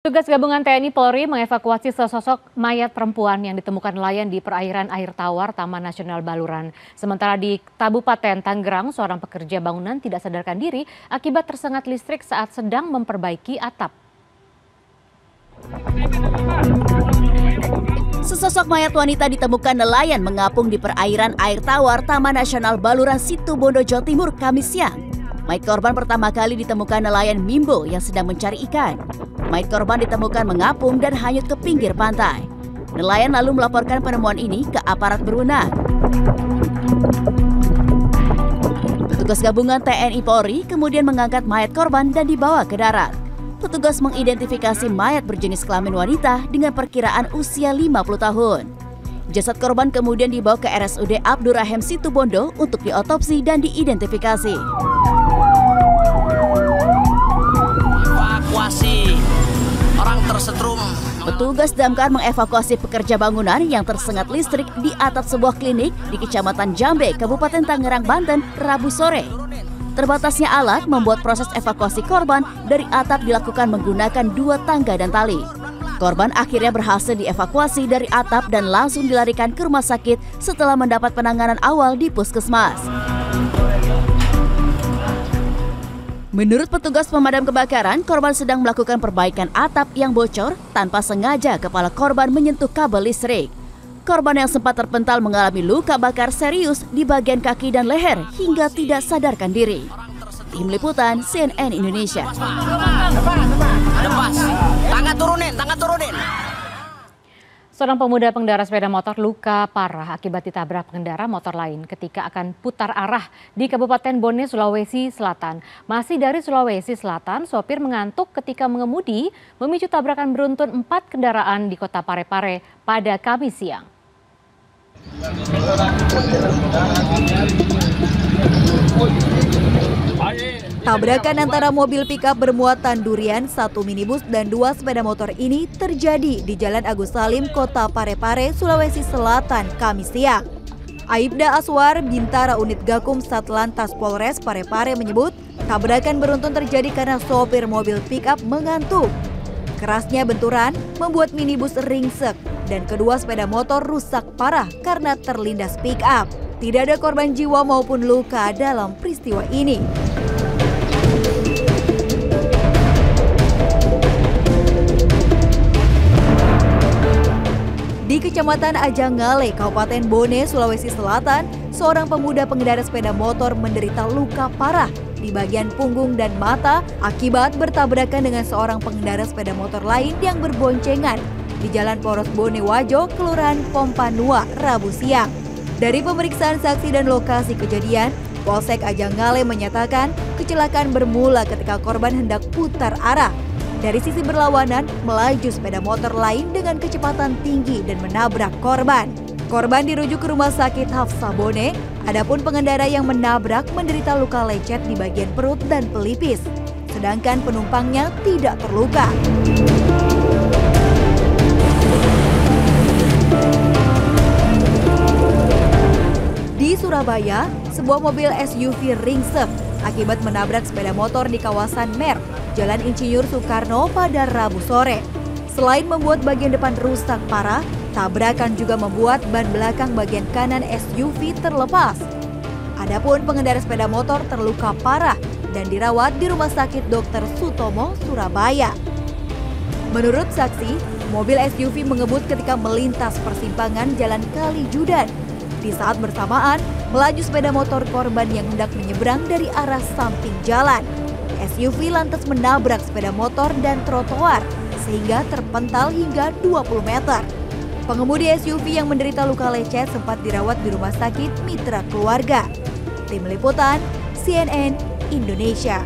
Petugas gabungan TNI Polri mengevakuasi sesosok mayat perempuan yang ditemukan nelayan di perairan Air Tawar, Taman Nasional Baluran. Sementara di Kabupaten Tangerang, seorang pekerja bangunan tidak sadarkan diri akibat tersengat listrik saat sedang memperbaiki atap. Sesosok mayat wanita ditemukan nelayan mengapung di perairan Air Tawar, Taman Nasional Baluran, Situbondo, Jawa Timur, Kamis siang. Mayat korban pertama kali ditemukan nelayan Mimbo yang sedang mencari ikan. Mayat korban ditemukan mengapung dan hanyut ke pinggir pantai. Nelayan lalu melaporkan penemuan ini ke aparat berwenang. Petugas gabungan TNI Polri kemudian mengangkat mayat korban dan dibawa ke darat. Petugas mengidentifikasi mayat berjenis kelamin wanita dengan perkiraan usia 50 tahun. Jasad korban kemudian dibawa ke RSUD Abdurrahim Situbondo untuk diotopsi dan diidentifikasi. Evakuasi orang tersetrum. Petugas damkar mengevakuasi pekerja bangunan yang tersengat listrik di atap sebuah klinik di Kecamatan Jambe, Kabupaten Tangerang, Banten, Rabu sore. Terbatasnya alat membuat proses evakuasi korban dari atap dilakukan menggunakan 2 tangga dan tali. Korban akhirnya berhasil dievakuasi dari atap dan langsung dilarikan ke rumah sakit setelah mendapat penanganan awal di puskesmas. Menurut petugas pemadam kebakaran, korban sedang melakukan perbaikan atap yang bocor tanpa sengaja kepala korban menyentuh kabel listrik. Korban yang sempat terpental mengalami luka bakar serius di bagian kaki dan leher hingga tidak sadarkan diri. Tim Liputan CNN Indonesia. Tangga turunin. Seorang pemuda pengendara sepeda motor luka parah akibat ditabrak pengendara motor lain ketika akan putar arah di Kabupaten Bone, Sulawesi Selatan. Masih dari Sulawesi Selatan, sopir mengantuk ketika mengemudi memicu tabrakan beruntun 4 kendaraan di Kota Parepare pada Kamis siang. Tabrakan antara mobil pickup bermuatan durian, 1 minibus dan 2 sepeda motor ini terjadi di Jalan Agus Salim, Kota Parepare, Sulawesi Selatan, Kamis siang. Aibda Aswar, Bintara Unit Gakum Satlantas Polres Parepare menyebut, tabrakan beruntun terjadi karena sopir mobil pickup mengantuk. Kerasnya benturan membuat minibus ringsek dan kedua sepeda motor rusak parah karena terlindas pickup. Tidak ada korban jiwa maupun luka dalam peristiwa ini. Di Kecamatan Ajangale, Kabupaten Bone, Sulawesi Selatan, seorang pemuda pengendara sepeda motor menderita luka parah di bagian punggung dan mata akibat bertabrakan dengan seorang pengendara sepeda motor lain yang berboncengan di Jalan Poros Bone Wajo, Kelurahan Pompanua, Rabu siang. Dari pemeriksaan saksi dan lokasi kejadian, Polsek Ajangale menyatakan kecelakaan bermula ketika korban hendak putar arah. Dari sisi berlawanan, melaju sepeda motor lain dengan kecepatan tinggi dan menabrak korban. Korban dirujuk ke rumah sakit Hafsa Bone, adapun pengendara yang menabrak menderita luka lecet di bagian perut dan pelipis, sedangkan penumpangnya tidak terluka. Di Surabaya, sebuah mobil SUV ringsek akibat menabrak sepeda motor di kawasan Mer, Jalan Insinyur Soekarno pada Rabu sore. Selain membuat bagian depan rusak parah, tabrakan juga membuat ban belakang bagian kanan SUV terlepas. Adapun pengendara sepeda motor terluka parah dan dirawat di Rumah Sakit Dr. Sutomo, Surabaya. Menurut saksi, mobil SUV mengebut ketika melintas persimpangan Jalan Kalijudan. Di saat bersamaan, melaju sepeda motor korban yang hendak menyeberang dari arah samping jalan. SUV lantas menabrak sepeda motor dan trotoar sehingga terpental hingga 20 meter. Pengemudi SUV yang menderita luka lecet sempat dirawat di Rumah Sakit Mitra Keluarga. Tim Liputan CNN Indonesia.